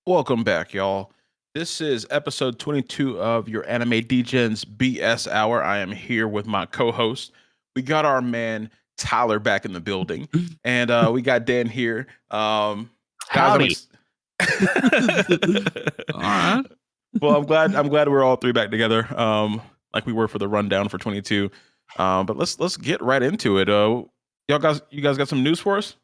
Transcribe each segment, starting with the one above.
Welcome back, y'all. This is episode 22 of your Anime Degens BS Hour. I am here with my co-host. We got our man Tyler back in the building, and we got Dan here. Guys, Howdy. All right. Well, I'm glad we're all three back together, like we were for the rundown for 22. But let's get right into it. You guys got some news for us?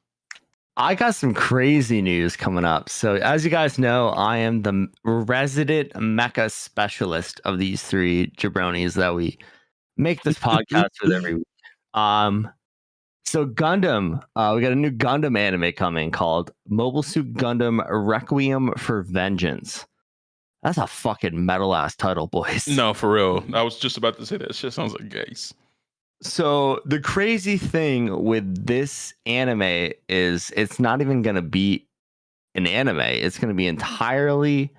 I got some crazy news coming up. So, as you guys know, I am the resident mecha specialist of these three jabronis that we make this podcast with every week. So Gundam, we got a new Gundam anime coming called Mobile Suit Gundam Requiem for Vengeance. That's a fucking metal ass title, boys. No, for real. I was just about to say that shit sounds like gays. So the crazy thing with this anime is it's not even going to be an anime. It's going to be entirely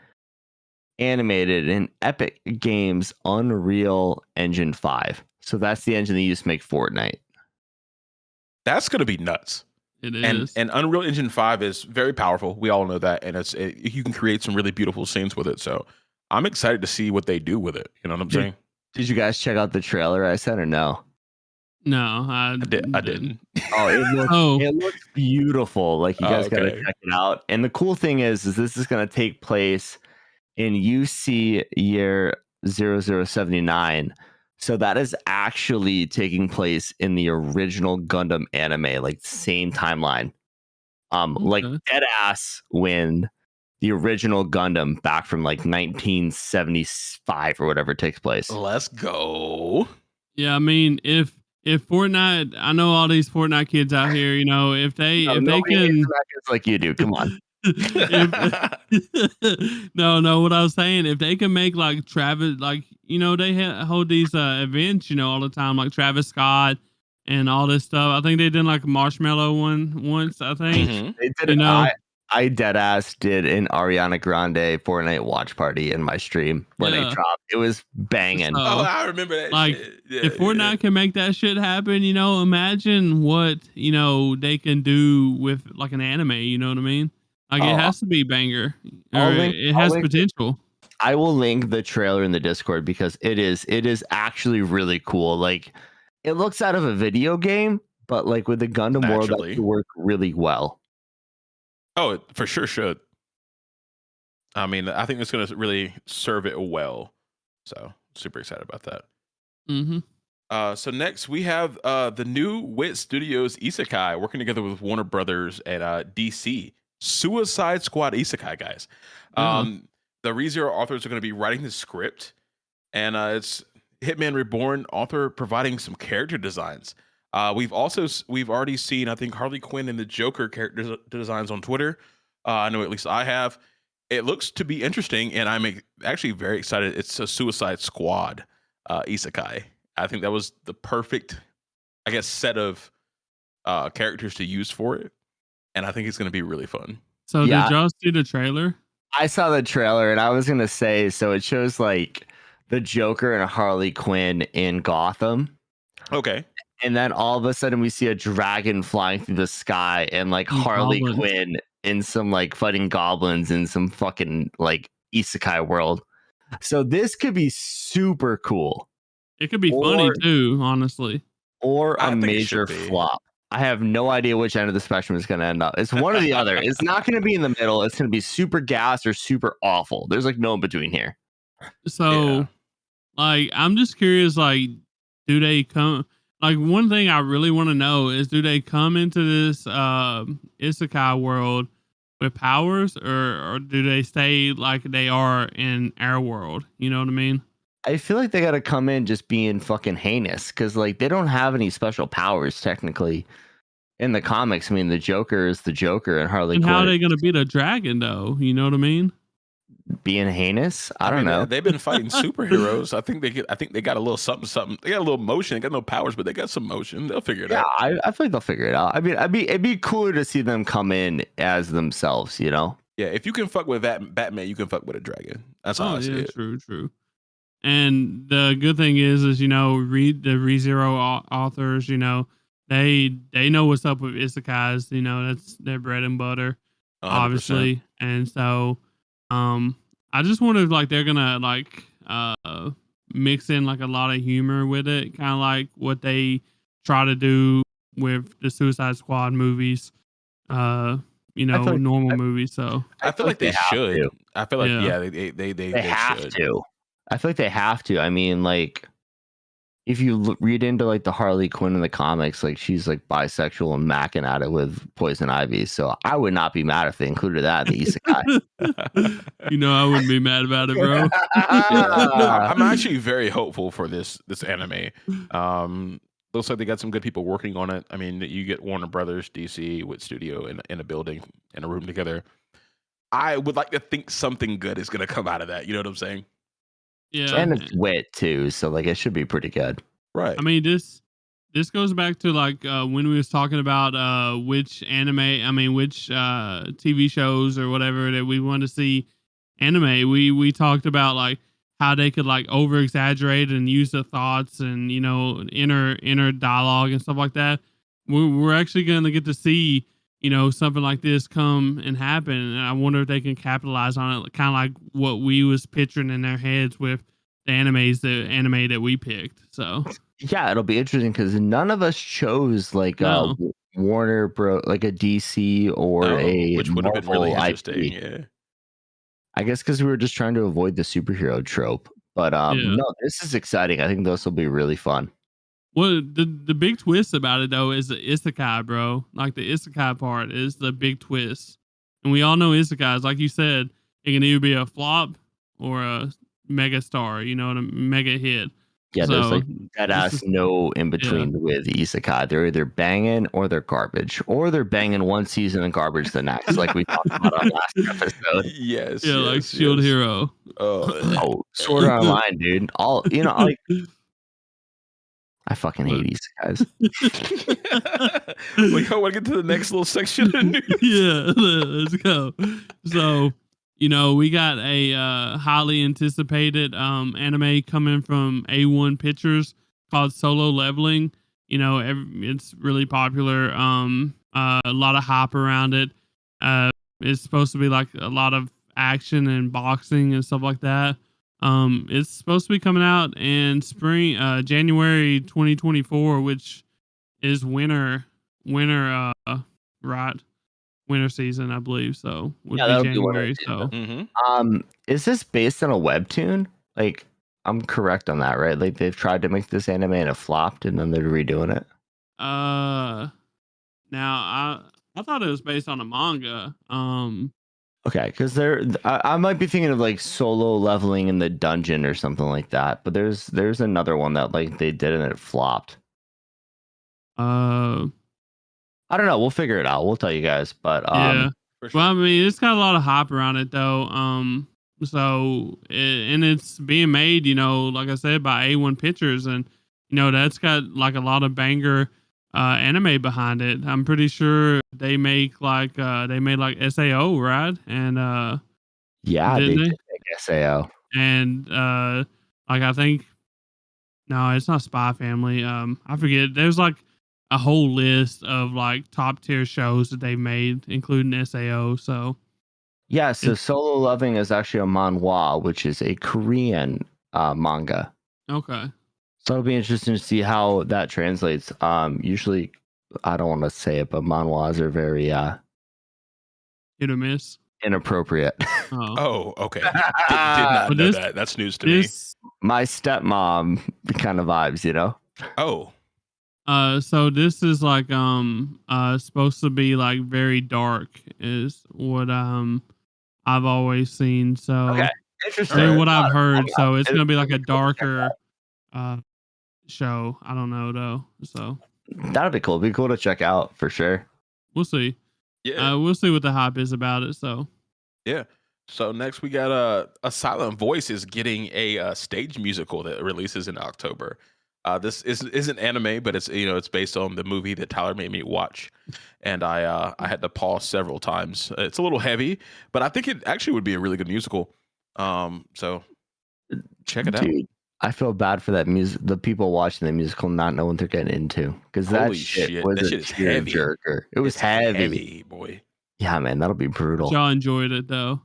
animated in Epic Games Unreal Engine 5. So that's the engine they use to make Fortnite. That's going to be nuts. It is. And Unreal Engine 5 is very powerful. We all know that. And you can create some really beautiful scenes with it. So I'm excited to see what they do with it. You know what I'm saying? Did you guys check out the trailer I sent or no? No, I didn't. Oh, it looks beautiful. Like you guys got to check it out. And the cool thing is this is going to take place in UC year 0079. So that is actually taking place in the original Gundam anime, like same timeline. Like dead ass when the original Gundam back from like 1975 or whatever takes place. Let's go. Yeah, I mean, if Fortnite, I know all these Fortnite kids out here, you know, if they can, like you do, come on. No, what I was saying, if they can make like Travis, like, you know, they hold these events, you know, all the time, like Travis Scott and all this stuff. I think they did like a Marshmallow one once, I think. Mm-hmm. They did, you know, I dead ass did an Ariana Grande Fortnite watch party in my stream when they dropped. It was banging. So, I remember that. Like, if Fortnite can make that shit happen, you know, imagine what, you know, they can do with like an anime. You know what I mean? Like, it has to be banger. It has potential. I will link the trailer in the Discord because it is actually really cool. Like, it looks out of a video game, but like with the Gundam world, that could work really well. Oh, it for sure should. I mean, I think it's going to really serve it well. So, super excited about that. Mm-hmm. So next we have the new Wit Studios Isekai working together with Warner Brothers and DC. Suicide Squad Isekai, guys. The ReZero authors are going to be writing the script, and it's Hitman Reborn author providing some character designs. We've already seen, I think, Harley Quinn and the Joker character designs on Twitter. I know at least I have. It looks to be interesting, and I'm actually very excited. It's a Suicide Squad Isekai. I think that was the perfect, I guess, set of characters to use for it, and I think it's going to be really fun. So did y'all see the trailer? I saw the trailer, and I was going to say, so it shows like the Joker and Harley Quinn in Gotham. Okay. And then all of a sudden we see a dragon flying through the sky and like Harley Quinn in some like fighting goblins in some fucking like isekai world. So this could be super cool. It could be funny too, honestly. Or a major flop. I have no idea which end of the spectrum is going to end up. It's one or the other. It's not going to be in the middle. It's going to be super gas or super awful. There's like no in between here. So like, I'm just curious, like, do they come... Like, one thing I really want to know is, do they come into this isekai world with powers, or do they stay like they are in our world? You know what I mean? I feel like they got to come in just being fucking heinous, because like they don't have any special powers technically in the comics. I mean, the Joker is the Joker, and Harley Quinn. How are they going to beat a dragon, though? You know what I mean? Being heinous, I don't know. They've been fighting superheroes. I think they got a little something. They got a little motion. They got no powers, but they got some motion. They'll figure it out. Yeah, I feel like they'll figure it out. I mean, it'd be cooler to see them come in as themselves, you know? Yeah, if you can fuck with Batman, you can fuck with a dragon. That's how I see it. True. And the good thing is you know, read the ReZero authors. You know, they know what's up with isekais. You know, that's their bread and butter, 100%. obviously. And so I just wonder if like they're gonna like mix in like a lot of humor with it, kind of like what they try to do with the Suicide Squad movies. Normal movies. So I feel like they should. I feel like they have should. to. I feel like they have to. I mean, like, if you read into like the Harley Quinn in the comics, like she's like bisexual and macking at it with Poison Ivy. So I would not be mad if they included that in the isekai. I wouldn't be mad about it, bro. I'm actually very hopeful for this anime. Looks like they got some good people working on it. I mean, you get Warner Brothers, DC with studio in a building, in a room together. I would like to think something good is going to come out of that. You know what I'm saying? Yeah, and it's wit too, so like it should be pretty good. Right. I mean, this goes back to like when we was talking about which TV shows or whatever that we want to see anime. We talked about like how they could like over exaggerate and use the thoughts and inner dialogue and stuff like that. We're actually going to get to see something like this come and happen, and I wonder if they can capitalize on it, kind of like what we was picturing in their heads with the anime that we picked. So yeah, it'll be interesting because none of us chose like Warner Bro, like a DC or which would have been really interesting. IP. Yeah, I guess because we were just trying to avoid the superhero trope. But no, this is exciting. I think this will be really fun. Well, the big twist about it though is the isekai, bro. Like the isekai part is the big twist, and we all know isekais, like you said, it can either be a flop or a mega star. A mega hit. Yeah, so, there's like that ass no in between with isekai. They're either banging or they're garbage, or they're banging one season and garbage the next, like we talked about on last episode. Yes, like Shield Hero. Sword Art Online, dude. All like. I fucking hate isekais. We want to get to the next little section of news. Yeah, let's go. So, we got a highly anticipated anime coming from A1 Pictures called Solo Leveling. It's really popular. A lot of hype around it. It's supposed to be like a lot of action and boxing and stuff like that. It's supposed to be coming out in spring, January 2024, which is winter, right? Winter season, I believe. So would be January. So, is this based on a webtoon? Like, I'm correct on that, right? Like they've tried to make this anime and it flopped, and then they're redoing it. Now I thought it was based on a manga. Okay, because I might be thinking of like Solo Leveling in the Dungeon or something like that, but there's another one that like they did and it flopped. I don't know. We'll figure it out. We'll tell you guys. But yeah, for sure. Well, I mean, it's got a lot of hype around it though. And it's being made, like I said, by A1 Pictures, and that's got like a lot of banger anime behind it. I'm pretty sure they make like they made like SAO, right? And yeah, they did make SAO. And like I think no, it's not Spy Family. I forget. There's like a whole list of like top tier shows that they made, including SAO. So yeah, so Solo Leveling is actually a manhwa, which is a Korean manga. Okay. So it'll be interesting to see how that translates. Usually, I don't want to say it, but manhwas are very hit or miss, inappropriate. Oh, okay. Did not know that. That's news to me. My stepmom kind of vibes, Oh. So this is like supposed to be like very dark, is what I've always seen. So okay, interesting. What I've heard. So it's gonna be like a darker show. I don't know though. So that'd be cool. It'd be cool to check out for sure. We'll see. Yeah. We'll see what the hype is about it. So yeah. So next we got a Silent Voice is getting a stage musical that releases in October. This isn't anime, but it's based on the movie that Tyler made me watch, and I had to pause several times. It's a little heavy, but I think it actually would be a really good musical. So check it out. I feel bad for that the people watching the musical not knowing what they're getting into, because that shit was a tearjerker. It was heavy, boy. Yeah, man, that'll be brutal. Y'all enjoyed it though.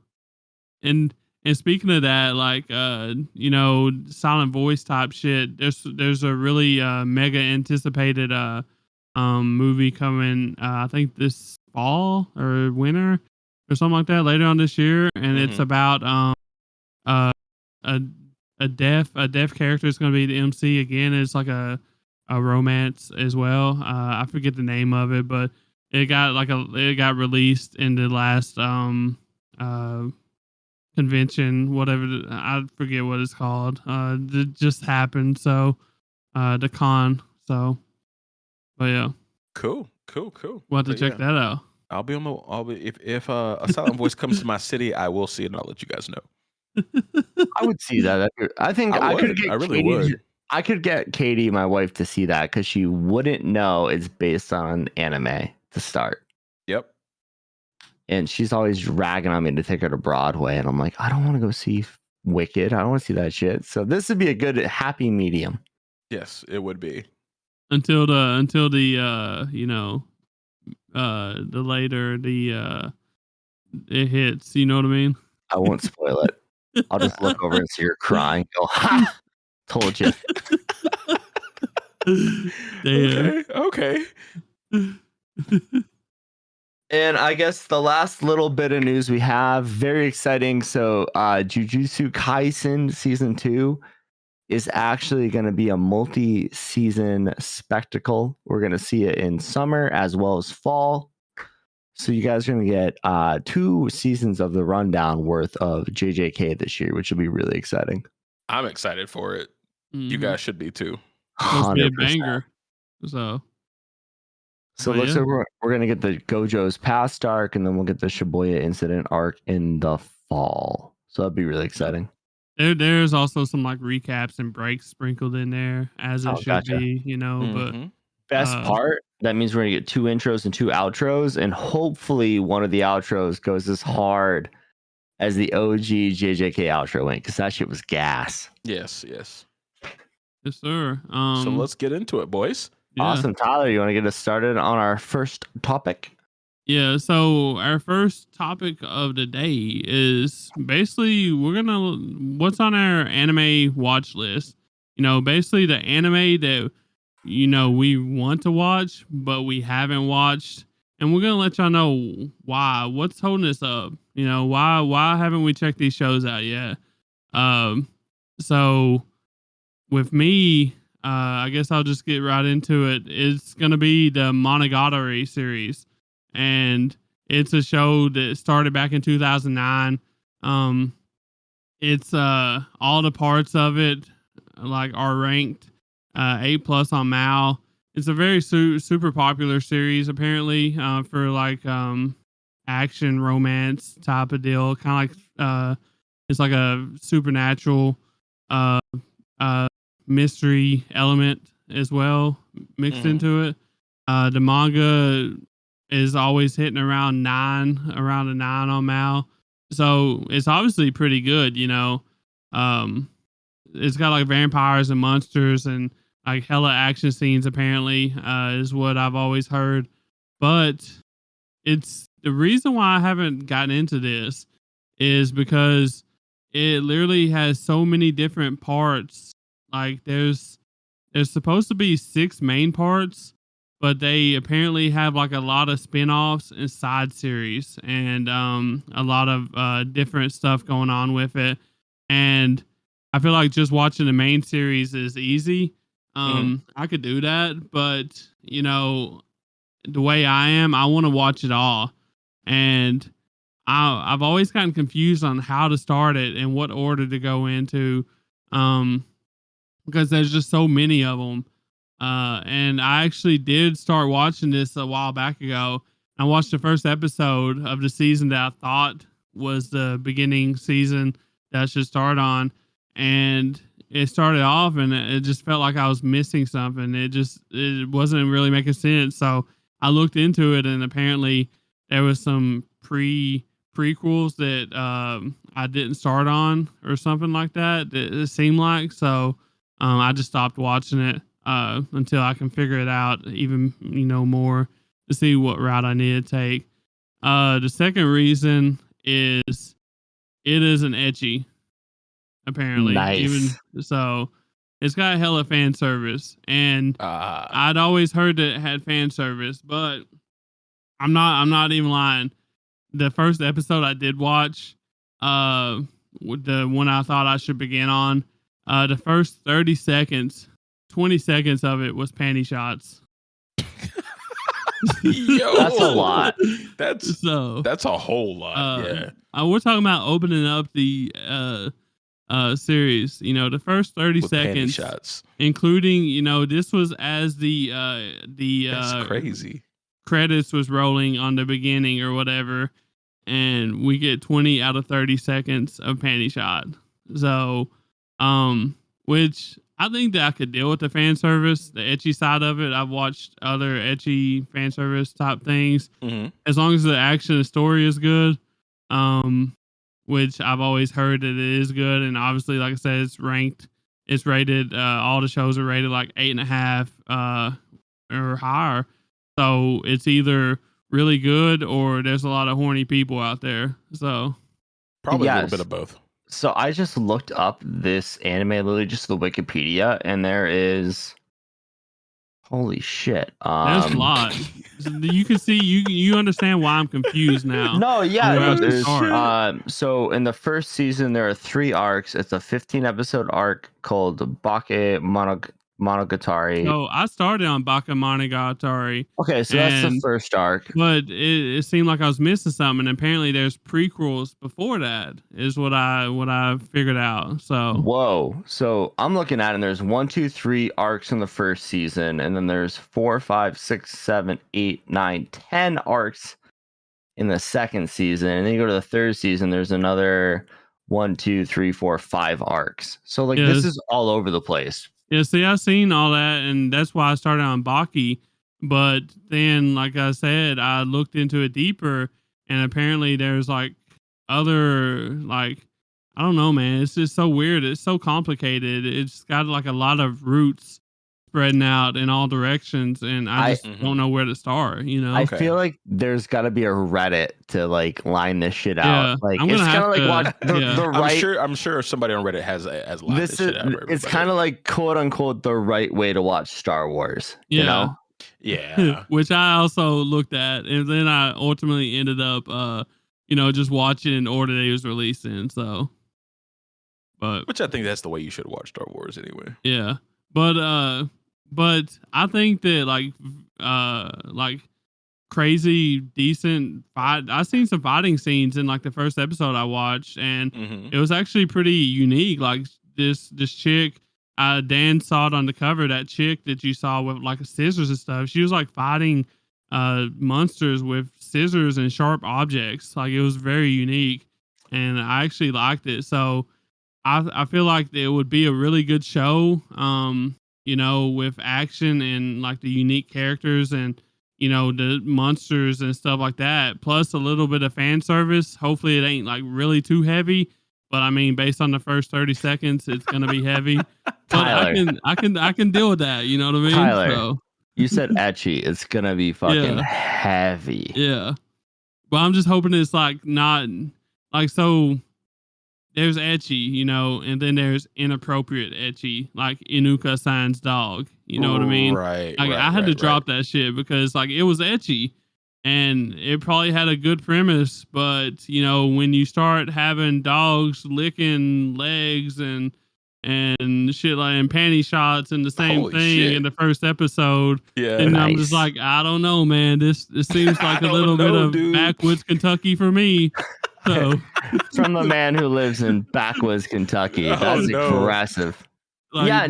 and speaking of that, like silent voice type shit, there's a really mega anticipated movie coming I think this fall or winter or something like that later on this year, and it's about uh a a deaf character is going to be the MC again. It's like a romance as well. I forget the name of it, but it got released in the last uh convention, whatever I forget what it's called. It just happened, so the con. So, but yeah, Cool. we'll have to check that out. I'll be if a silent voice comes to my city, I will see it and I'll let you guys know. I would see that. I think I could get I really Katie. would. I could get Katie, my wife, to see that because she wouldn't know it's based on anime to start. Yep. And she's always ragging on me to take her to Broadway, and I'm like, I don't want to go see Wicked. I don't want to see that shit. So this would be a good happy medium. Yes, it would be. Until the later it hits. You know what I mean? I won't spoil it. I'll just look over and see her crying. Go, ha! Told you. Okay. And I guess the last little bit of news we have, very exciting. So Jujutsu Kaisen Season 2 is actually going to be a multi-season spectacle. We're going to see it in summer as well as fall. So you guys are going to get 2 seasons of the rundown worth of JJK this year, which will be really exciting. I'm excited for it. You guys should be too. Supposed to be a banger. So it looks like we're going to get the Gojo's past arc, and then we'll get the Shibuya incident arc in the fall. So that'd be really exciting. There's also some like recaps and breaks sprinkled in there as it should be, but best part, that means we're going to get 2 intros and 2 outros, and hopefully one of the outros goes as hard as the OG JJK outro went, because that shit was gas. Yes, sir. So let's get into it, boys. Yeah. Awesome. Tyler, you want to get us started on our first topic? Yeah, so our first topic of the day is basically what's on our anime watch list. Basically the anime that we want to watch but we haven't watched, and we're gonna let y'all know what's holding us up. Why haven't we checked these shows out yet? So with me, I guess I'll just get right into it. It's gonna be the Monogatari series, and it's a show that started back in 2009. It's all the parts of it are ranked 8+ on Mal. It's a very super popular series apparently for action romance type of deal, kind of like it's like a supernatural mystery element as well mixed into it. The manga is always hitting around a 9 on Mal, so it's obviously pretty good. It's got like vampires and monsters and like hella action scenes apparently, is what I've always heard. But it's the reason why I haven't gotten into this is because it literally has so many different parts. Like there's supposed to be 6 main parts, but they apparently have like a lot of spin-offs and side series and a lot of different stuff going on with it. And I feel like just watching the main series is easy. I could do that, but the way I am, I want to watch it all. And I've always gotten confused on how to start it and what order to go into. Because there's just so many of them. And I actually did start watching this a while back ago. I watched the first episode of the season that I thought was the beginning season that I should start on. And it started off and it just felt like I was missing something. It wasn't really making sense. So I looked into it, and apparently there was some prequels that I didn't start on or something like that. It seemed like. So I just stopped watching it until I can figure it out even more to see what route I need to take. The second reason is it is an ecchi, apparently. Nice. Even so, it's got hella fan service, and I'd always heard that it had fan service, but I'm not even lying. The first episode I did watch, the one I thought I should begin on, the first 30 seconds, 20 seconds of it was panty shots. Yo, that's a lot. That's a whole lot. Yeah. We're talking about opening up the series. The first 30 With seconds, shots, including this was as the that's crazy. Credits was rolling on the beginning or whatever, and we get 20 out of 30 seconds of panty shot. So, which I think that I could deal with the fan service, the ecchi side of it. I've watched other ecchi fan service type things, as long as the action and story is good. Which I've always heard that it is good, and obviously, like I said, it's ranked. It's rated. All the shows are rated like 8.5 or higher. So it's either really good or there's a lot of horny people out there. So probably a little bit of both. So I just looked up this anime, literally just the Wikipedia, and there is holy shit. There's a lot. You can see you understand why I'm confused now. No, yeah. So in the first season there are 3 arcs. It's a 15 episode arc called Bake Monogatari. So I started on Bake Monogatari. Okay, so that's the first arc. But it seemed like I was missing something. And apparently there's prequels before that, is what I figured out. So whoa. So I'm looking at it, and there's 1, 2, 3 arcs in the first season, and then there's 4, 5, 6, 7, 8, 9, 10 arcs in the second season. And then you go to the third season, there's another 1, 2, 3, 4, 5 arcs. So this is all over the place. Yeah, see, I've seen all that, and that's why I started on Baki. But then, like I said, I looked into it deeper, and apparently there's other I don't know, man. It's just so weird. It's so complicated. It's got a lot of roots spreading out in all directions, and I just don't know where to start. I feel like there's got to be a Reddit to line this shit out. I'm gonna have to watch the right. I'm sure somebody on Reddit has lined this shit out. It's kind of like quote unquote the right way to watch Star Wars. Yeah. You know? Yeah. Which I also looked at, and then I ultimately ended up, just watching in order that it was released in. So, which I think that's the way you should watch Star Wars anyway. Yeah, but I think that crazy decent fight. I seen some fighting scenes in the first episode I watched, and it was actually pretty unique. Like this chick. Dan saw it on the cover. That chick that you saw with scissors and stuff. She was fighting monsters with scissors and sharp objects. It was very unique, and I actually liked it. So I feel like it would be a really good show. With action and the unique characters and the monsters and stuff like that. Plus a little bit of fan service. Hopefully it ain't really too heavy. But I mean, based on the first 30 seconds, it's gonna be heavy. But I can deal with that. You know what I mean? Tyler, you said ecchi. It's gonna be fucking heavy. Yeah. But I'm just hoping it's not so. There's ecchi, and then there's inappropriate ecchi, like Inuka-san's dog. You know what I mean? Right. I had to drop that shit because it was ecchi. And it probably had a good premise, but when you start having dogs licking legs and shit and panty shots and the same thing in the first episode, and I'm just I don't know, man. This seems like a little bit of backwoods Kentucky for me. So from the man who lives in backwoods Kentucky, that's aggressive. They got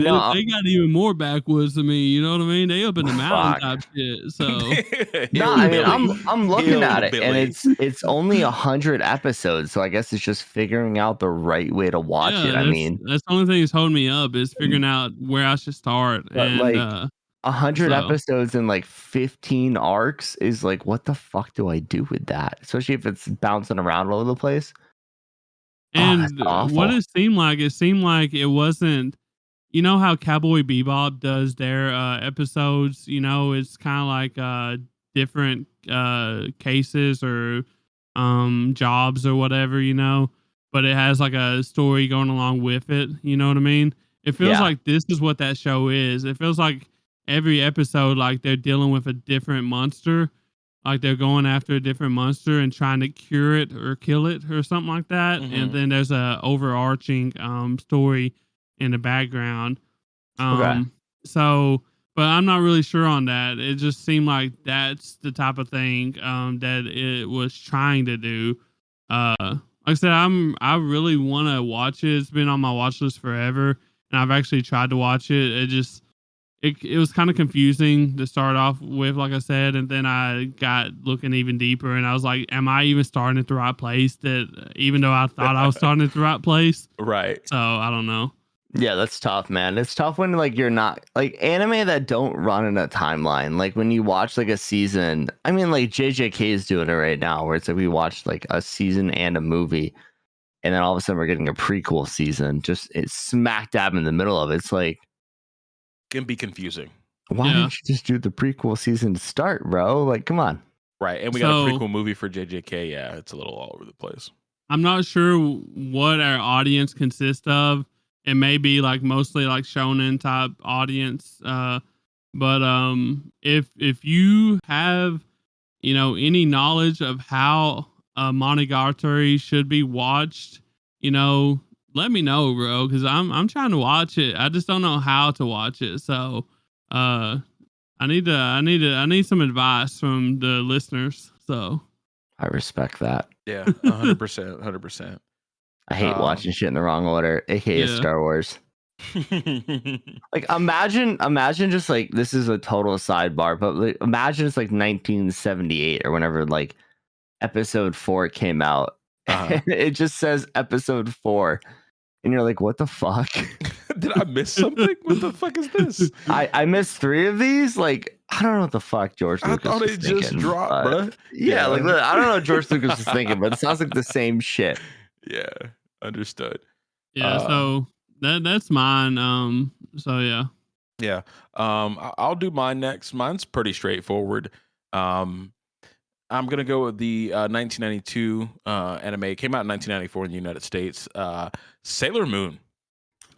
even more backwoods than me. You know what I mean? They up in the mountain type shit. So no, I mean I'm looking at it, and it's only 100 episodes. So I guess it's just figuring out the right way to watch it. I mean, that's the only thing that's holding me up is figuring out where I should start. But and 100 episodes and 15 arcs is what the fuck do I do with that? Especially if it's bouncing around all over the place. And what it seemed like it wasn't. You know how Cowboy Bebop does their episodes? It's kind of different cases or jobs or whatever, but it has like a story going along with it. You know what I mean? It feels like this is what that show is. It feels like every episode, like they're dealing with a different monster. Like they're going after a different monster and trying to cure it or kill it or something like that. Mm-hmm. And then there's a overarching story in the background. So, but I'm not really sure on that. It just seemed like that's the type of thing that it was trying to do. Like I said, I really want to watch it. It's been on my watch list forever, and I've actually tried to watch it. It was kind of confusing to start off with, like I said, and then I got looking even deeper, and I was like, "Am I even starting at the right place?" That even though I thought I was starting at the right place, right? So I don't know. Yeah, that's tough, man. It's tough when like you're not like anime that don't run in a timeline. Like when you watch like a season, I mean, like JJK is doing it right now, where it's like we watched like a season and a movie, and then all of a sudden we're getting a prequel season. Just it's smack dab in the middle of it. It's like can be confusing. Why didn't you just do the prequel season to start, bro? Like, come on. Right, and we got a prequel movie for JJK. Yeah, it's a little all over the place. I'm not sure what our audience consists of. It may be like mostly like shonen type audience. But if you have, any knowledge of how monogatari should be watched, let me know, bro, because I'm trying to watch it. I just don't know how to watch it. So I need some advice from the listeners. So I respect that. Yeah, 100%, 100%. I hate watching shit in the wrong order, aka Star Wars. Like imagine just like, this is a total sidebar, but like, imagine it's like 1978 or whenever like episode 4 came out. And it just says episode 4 and you're like, what the fuck? Did I miss something? What the fuck is this? I missed 3 of these. Like, I don't know what the fuck George Lucas was thinking. I thought it just dropped, bro. Yeah, like I don't know what George Lucas was thinking, but it sounds like the same shit. Yeah, understood. Yeah, so that's mine. So yeah. Yeah. I'll do mine next. Mine's pretty straightforward. I'm gonna go with the 1992 anime. It came out in 1994 in the United States. Sailor Moon.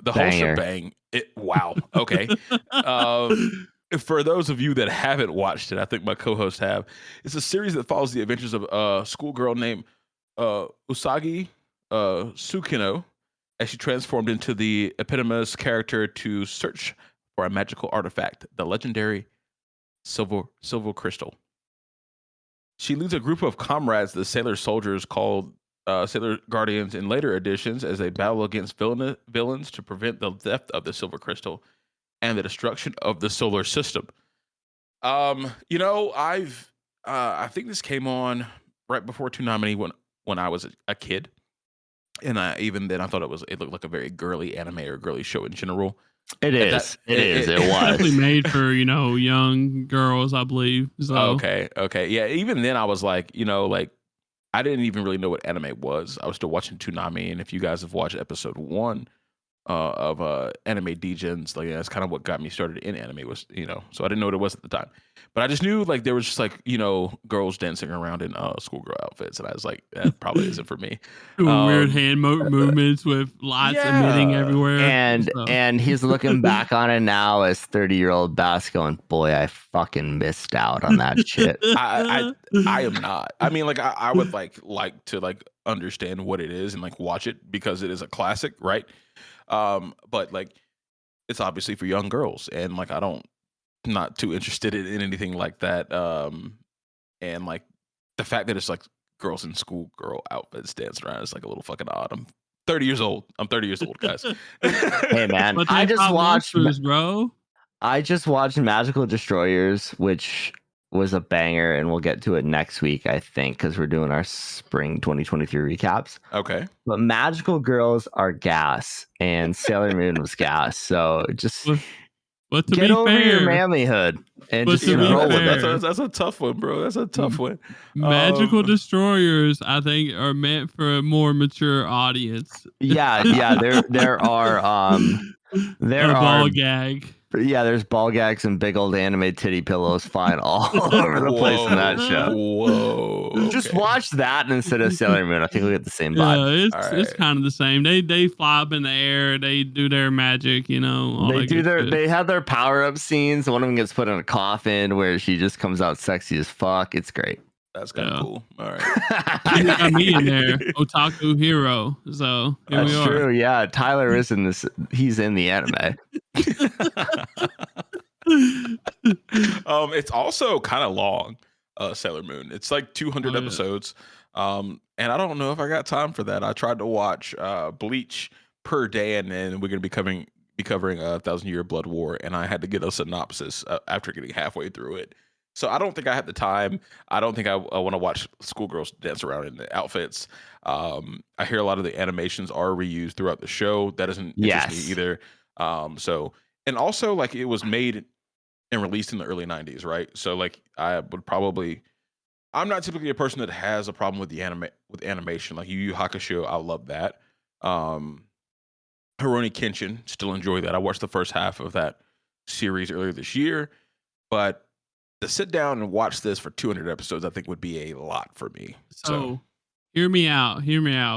The whole shebang. Wow. Okay. For those of you that haven't watched it, I think my co-hosts have. It's a series that follows the adventures of a schoolgirl named Usagi Tsukino as she transformed into the eponymous character to search for a magical artifact, the legendary silver crystal. She leads a group of comrades, the Sailor Soldiers, called Sailor Guardians in later editions, as they battle against villains to prevent the theft of the silver crystal and the destruction of the solar system. I think this came on right before Toonami when I was a kid. And even then, I thought it looked like a very girly anime or girly show in general. It is. It was definitely made for young girls, I believe. So. Okay. Yeah. Even then, I was like, I didn't even really know what anime was. I was still watching Toonami, and if you guys have watched episode 1 of Anime Degens, like that's kind of what got me started in anime. Was so I didn't know what it was at the time, but I just knew like there was just like girls dancing around in schoolgirl outfits, and I was like, that probably isn't for me. Weird hand movements with lights emitting everywhere, and he's looking back on it now as 30-year-old Bass, going, boy, I fucking missed out on that shit. I am not. I mean, like I would like to understand what it is and like watch it because it is a classic, right? But like it's obviously for young girls, and like not too interested in anything like that. And like the fact that it's like girls in schoolgirl outfits dancing around is like a little fucking odd. I'm 30 years old, guys. Hey man, I just watched Magical Destroyers, which was a banger, and we'll get to it next week, I think, because we're doing our spring 2023 recaps. Okay. But Magical Girls are gas, and Sailor Moon was gas. So just get over your manlyhood and just roll with it. That's a tough one, bro. That's a tough one. Magical Destroyers, I think, are meant for a more mature audience. Yeah. There are ball gag. Yeah, there's ball gags and big old anime titty pillows flying all over the place in that show. Whoa. Just watch that instead of Sailor Moon. I think we'll get the same Yeah, vibe. it's kind of the same. They fly up in the air. They do their magic. All They that do good shit. they have their power up scenes. One of them gets put in a coffin where she just comes out sexy as fuck. It's great. That's kind of cool. All right. You got me in there, otaku hero. So here That's we are. true. Yeah, Tyler is in this. He's in the anime. It's also kind of long. Sailor Moon. It's like 200 episodes. And I don't know if I got time for that. I tried to watch Bleach per day, and then we're gonna be covering 1,000-Year Blood War, and I had to get a synopsis after getting halfway through it. So I don't think I have the time. I don't think I want to watch schoolgirls dance around in the outfits. I hear a lot of the animations are reused throughout the show. That doesn't interest me either. And also like it was made and released in the early 90s, right? So like I'm not typically a person that has a problem with animation. Like Yu Yu Hakusho, I love that. Ruroni Kenshin, still enjoy that. I watched the first half of that series earlier this year, but to sit down and watch this for 200 episodes, I think would be a lot for me. So hear me out,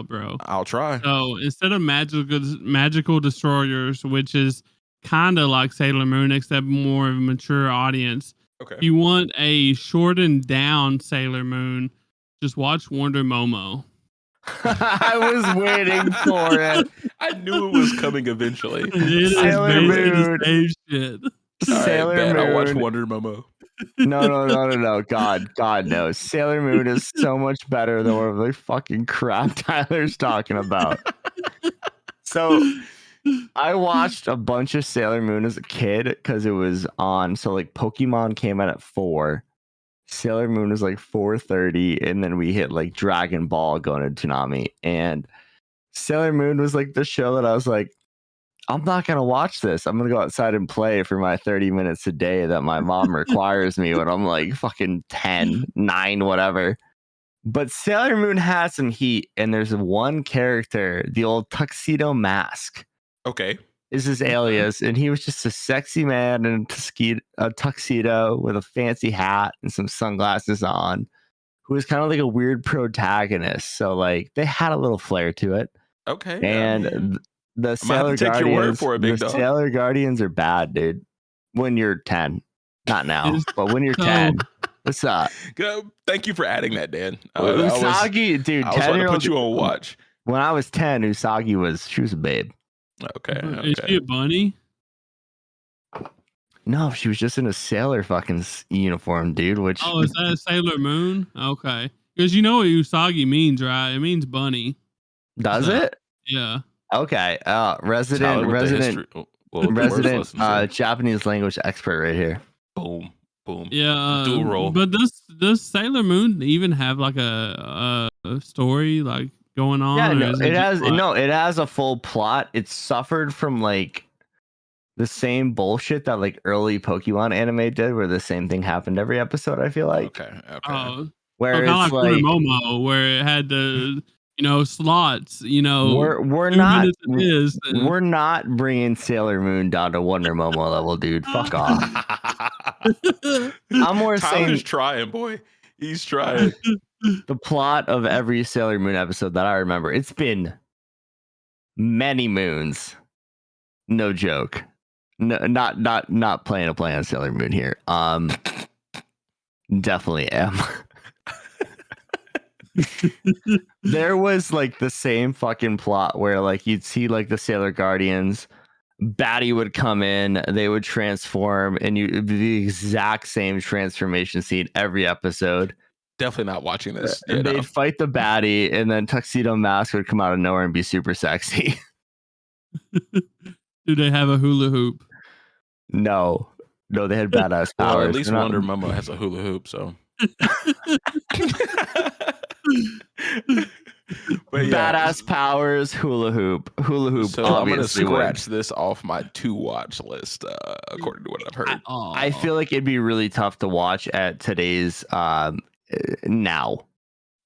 bro. I'll try. So instead of magical destroyers, which is kind of like Sailor Moon, except more of a mature audience. Okay. If you want a shortened down Sailor Moon, just watch Wonder Momo. I was waiting for it. I knew it was coming eventually. It Sailor is Moon. the same shit. Sailor Moon. I'll watch Wonder Momo. No. God, no. Sailor Moon is so much better than whatever the fucking crap Tyler's talking about. So I watched a bunch of Sailor Moon as a kid because it was on. So like Pokemon came out at 4. Sailor Moon was like 4:30, and then we hit like Dragon Ball going to Toonami. And Sailor Moon was like the show that I was like, I'm not going to watch this. I'm going to go outside and play for my 30 minutes a day that my mom requires me when I'm like fucking 10, 9, whatever. But Sailor Moon has some heat, and there's one character, the old Tuxedo Mask. Okay. Is his alias, and he was just a sexy man in a tuxedo with a fancy hat and some sunglasses on, who was kind of like a weird protagonist. So like they had a little flair to it. Okay. And the Sailor Guardians, Sailor Guardians are bad, dude. When you're 10, not now, but when you're 10, what's up? Thank you for adding that, Dan. Usagi, dude, I was about to put you on watch. When I was 10, Usagi was a babe. Okay. Is she a bunny? No, she was just in a sailor fucking uniform, dude. Which is that Sailor Moon? Okay, because you know what Usagi means, right? It means bunny. Does it? Yeah. Okay. Resident Japanese language expert right here. Boom. Yeah. Dual role. But does Sailor Moon even have like a story like going on? Yeah, no, it has a full plot. It suffered from like the same bullshit that like early Pokemon anime did, where the same thing happened every episode. I feel like. Okay. Where it's like Momo, where it had the slots. We're not bringing Sailor Moon down to Wonder Momo level, dude. Fuck off. I'm more saying Tyler's trying, boy. He's trying. The plot of every Sailor Moon episode that I remember, it's been many moons. No joke. No, not playing a play on Sailor Moon here. Definitely am. There was like the same fucking plot where like you'd see like the Sailor Guardians, Batty would come in, they would transform, and it'd be the exact same transformation scene every episode. Definitely not watching this. They'd fight the baddie, and then Tuxedo Mask would come out of nowhere and be super sexy. Do they have a hula hoop? No, they had badass powers. Well, at least Wonder Momo has a hula hoop, so. But badass powers, hula hoop. So I'm gonna scratch this off my to watch list, according to what I've heard. I feel like it'd be really tough to watch at today's now.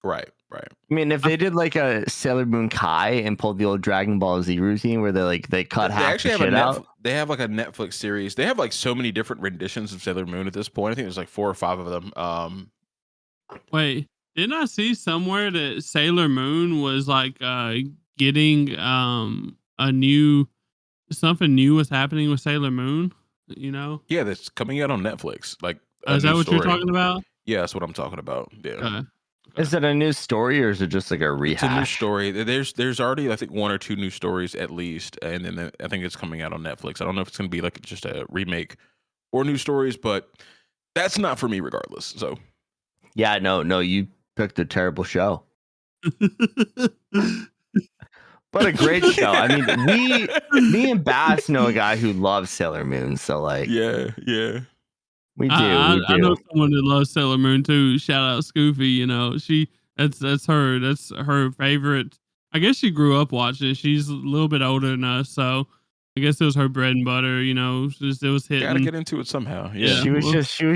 Right. I mean, if they did like a Sailor Moon Kai and pulled the old Dragon Ball Z routine where they cut half the shit out. they have like a Netflix series. They have like so many different renditions of Sailor Moon at this point. I think there's like 4 or 5 of them. Wait, didn't I see somewhere that Sailor Moon was like getting a new something new was happening with Sailor Moon? You know? Yeah, that's coming out on Netflix. Like Is that what you're talking about? Yeah, that's what I'm talking about. Yeah. Okay. Is it a new story or is it just like a rehash? It's a new story. There's already I think 1 or 2 new stories at least, and then I think it's coming out on Netflix. I don't know if it's going to be like just a remake or new stories, but that's not for me regardless. So yeah, no, you picked a terrible show. But a great show. I mean, me and Bass know a guy who loves Sailor Moon, so like yeah. We do. I know someone that loves Sailor Moon too. Shout out Scoofy. You know, that's her favorite. I guess she grew up watching it. She's a little bit older than us, so I guess it was her bread and butter. You know, it was hitting. Gotta get into it somehow. Yeah, she was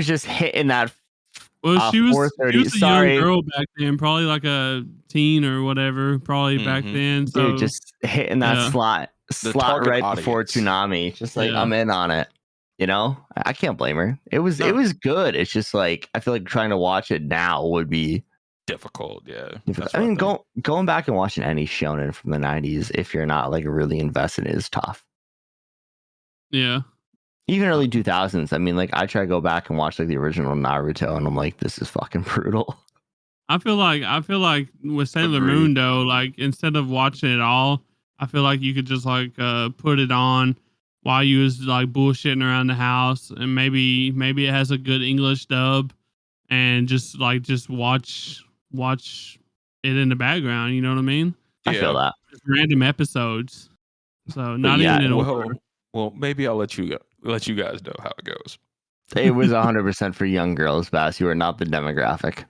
just hitting that. Well, she was a young girl back then, probably like a teen or whatever, probably back then. So dude, just hitting that slot right audience. Before Toonami. Just like I'm in on it. You know, I can't blame her. It was good. It's just like I feel like trying to watch it now would be difficult. Yeah, I mean, going back and watching any shonen from the 90s if you're not like really invested is tough. Yeah. Even early 2000s. I mean, like I try to go back and watch like the original Naruto, and I'm like, this is fucking brutal. I feel like with Sailor Moon though, like instead of watching it all, I feel like you could just like put it on while you was like bullshitting around the house, and maybe it has a good English dub, and just watch it in the background. You know what I mean? I feel that. Just random episodes. So not even in order. Well, maybe I'll let you guys know how it goes. It was 100% for young girls, Bass. You are not the demographic.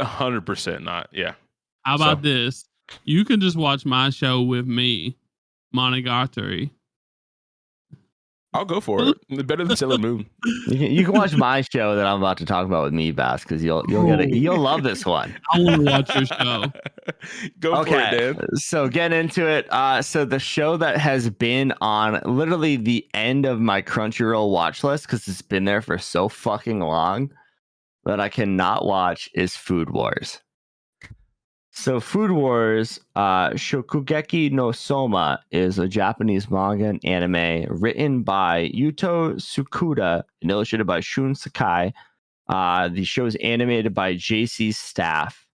100% not. Yeah. How about this? You can just watch my show with me, Monogatari. I'll go for it. Better than Sailor Moon. You can watch my show that I'm about to talk about with me, Bass, because you'll get it. You'll love this one. I want to watch your show. Go for it, Dan. So get into it. So the show that has been on literally the end of my Crunchyroll watch list because it's been there for so fucking long that I cannot watch is Food Wars. So Food Wars, Shokugeki no Soma is a Japanese manga and anime written by Yuto Tsukuda and illustrated by Shun Sakai. The show is animated by JC Staff.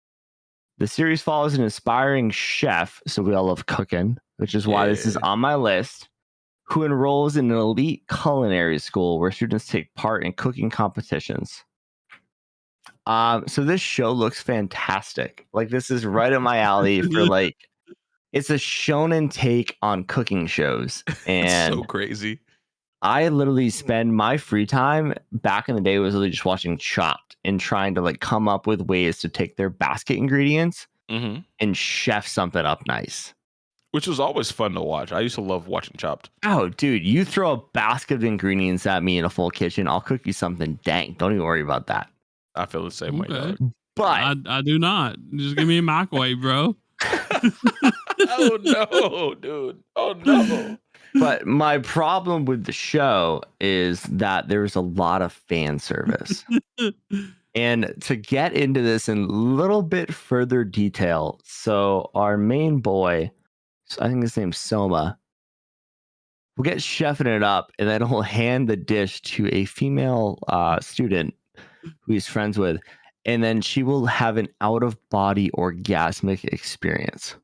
The series follows an inspiring chef, so we all love cooking, which is why this is on my list, who enrolls in an elite culinary school where students take part in cooking competitions. So this show looks fantastic. Like this is right up my alley for like, it's a shonen take on cooking shows. And so crazy. I literally spend my free time back in the day was literally just watching Chopped and trying to like come up with ways to take their basket ingredients and chef something up nice. Which was always fun to watch. I used to love watching Chopped. Oh, dude, you throw a basket of ingredients at me in a full kitchen, I'll cook you something dank. Don't even worry about that. I feel the same way, dog. But I do not. Just give me a microwave, bro. Oh no, dude. Oh no. But my problem with the show is that there's a lot of fan service. And to get into this in a little bit further detail, so our main boy, I think his name's Soma, will get chefing it up, and then he'll hand the dish to a female student who he's friends with, and then she will have an out-of-body orgasmic experience.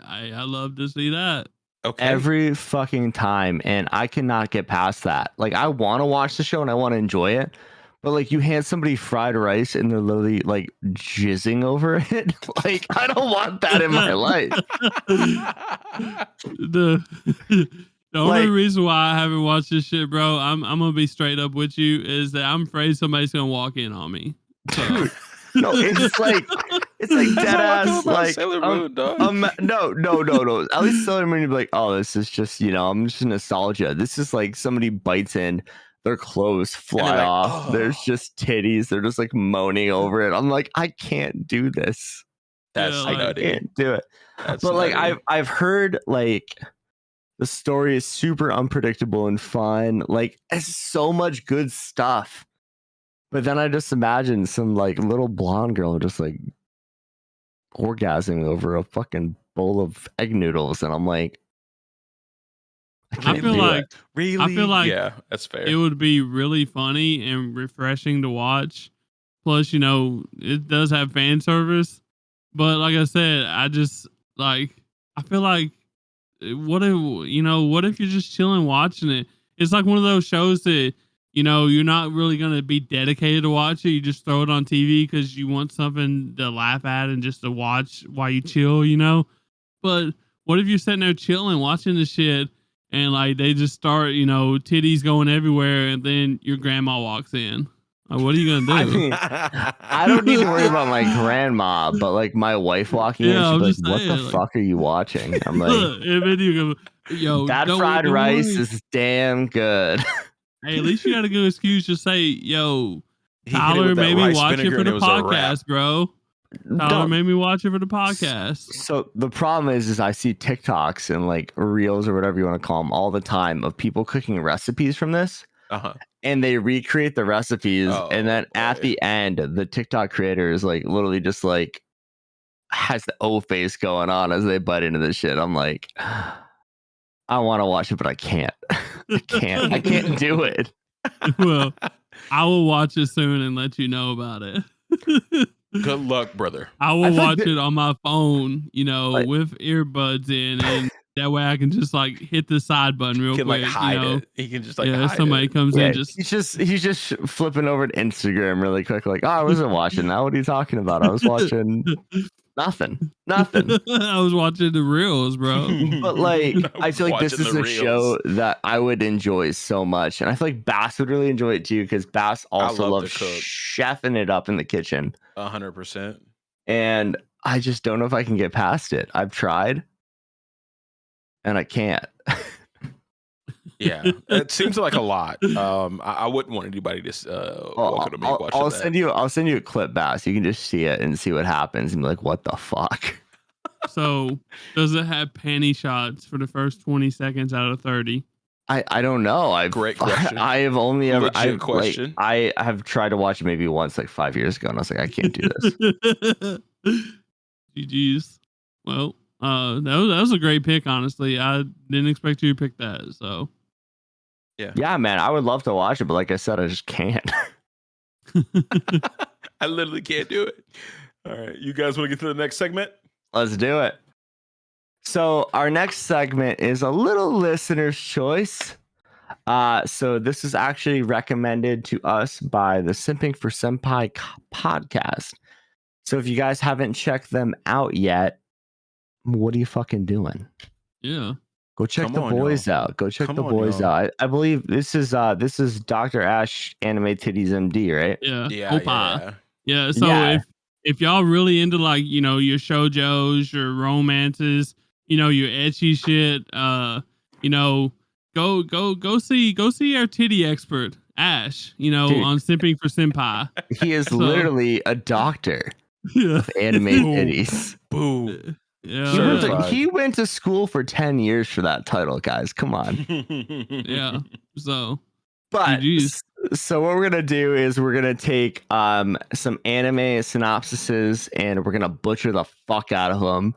I love to see that. Okay. Every fucking time, and I cannot get past that. Like, I want to watch the show and I want to enjoy it, but like, you hand somebody fried rice and they're literally like jizzing over it. Like, I don't want that in my life. The only reason why I haven't watched this shit, bro, I'm gonna be straight up with you, is that I'm afraid somebody's gonna walk in on me. So. No, it's like dead ass. Like Sailor Moon, dog. No. At least Sailor Moon, you'd be like, oh, this is just, I'm just nostalgia. This is like somebody bites in, their clothes fly off. Oh. There's just titties. They're just like moaning over it. I'm like, I can't do this. I can't do it. That's but like nutty. I've heard like The story is super unpredictable and fun. Like, it's so much good stuff. But then I just imagine some like little blonde girl just like orgasming over a fucking bowl of egg noodles, and I'm like, I feel like really, I feel like yeah, that's fair. It would be really funny and refreshing to watch. Plus, it does have fan service. But like I said, I just like I feel like what if you're just chilling watching it? It's like one of those shows that you're not really gonna be dedicated to watch it. You just throw it on TV because you want something to laugh at and just to watch while you chill. But what if you're sitting there chilling, watching the shit, and like they just start, titties going everywhere, and then your grandma walks in? Like, what are you gonna do? I mean, I don't need to worry about my grandma, but like my wife walking in, she's like, "What the fuck are you watching?" I'm like, and then you go, "Yo, that fried rice is damn good." Hey, at least you got a good excuse to say, "Yo, Tyler made me watch it for the podcast, bro." Tyler made me watch it for the podcast. So the problem is I see TikToks and like reels or whatever you want to call them all the time of people cooking recipes from this. And they recreate the recipes, and then at the end, the TikTok creator is like literally just like has the O face going on as they bite into this shit. I'm like, I want to watch it, but I can't. I can't do it. Well, I will watch it soon and let you know about it. Good luck, brother. I will watch it on my phone, with earbuds in, and that way I can just like hit the side button real quick. Like hide it. He can just like hide somebody it. comes in, he's just flipping over to Instagram really quick, like, oh, I wasn't watching that. What are you talking about? I was watching nothing. I was watching the reels, bro. But like, I feel like this is a show that I would enjoy so much, and I feel like Bass would really enjoy it too, because Bass also loves chefing it up in the kitchen. 100%. And I just don't know if I can get past it. I've tried, and I can't. Yeah, it seems like a lot. I wouldn't want anybody to welcome to me watching I'll send you a clip, Bass. You can just see it and see what happens and be like, what the fuck? So does it have panty shots for the first 20 seconds out of 30? I don't know. Great question. I have only ever question. I have tried to watch it maybe once, like 5 years ago, and I was like, I can't do this. GG's. Well, that was a great pick. Honestly, I didn't expect you to pick that. So, yeah, man, I would love to watch it, but like I said, I just can't. I literally can't do it. All right, you guys want to get to the next segment? Let's do it. So our next segment is a little listener's choice. So this is actually recommended to us by the Simping For Senpai podcast. So if you guys haven't checked them out yet, what are you fucking doing? Yeah. Go check the boys out. Go check the boys out. I believe this is Dr. Ash Anime Titties MD, right? Yeah. So if y'all really into like, your shoujos, your romances, your ecchi shit, go see our titty expert, Ash, dude, on Simping For Senpai. He is literally a doctor of anime titties. Boo. Yeah. He went to school for 10 years for that title, guys. Come on. Yeah. So what we're gonna do is we're gonna take some anime synopsises and we're gonna butcher the fuck out of them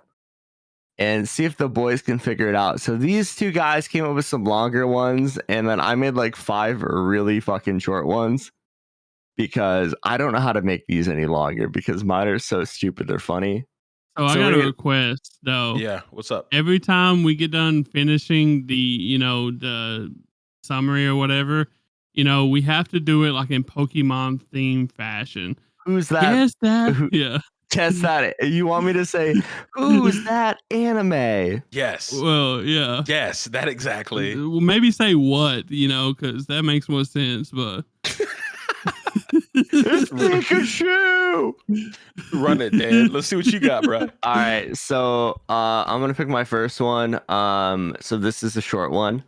and see if the boys can figure it out. So these two guys came up with some longer ones, and then I made like 5 really fucking short ones because I don't know how to make these any longer because mine are so stupid they're funny. So I got a request though. Yeah, what's up? Every time we get done finishing the the summary or whatever, we have to do it like in Pokemon themed fashion. Who's that? Guess that. Yeah. Test that. You want me to say, who's that anime? Yes. Well, yeah. Yes, that exactly. Well, maybe say what, because that makes more sense, but. It's Pikachu! Run it, Dan. Let's see what you got, bro. All right, so I'm going to pick my first one. So this is a short one.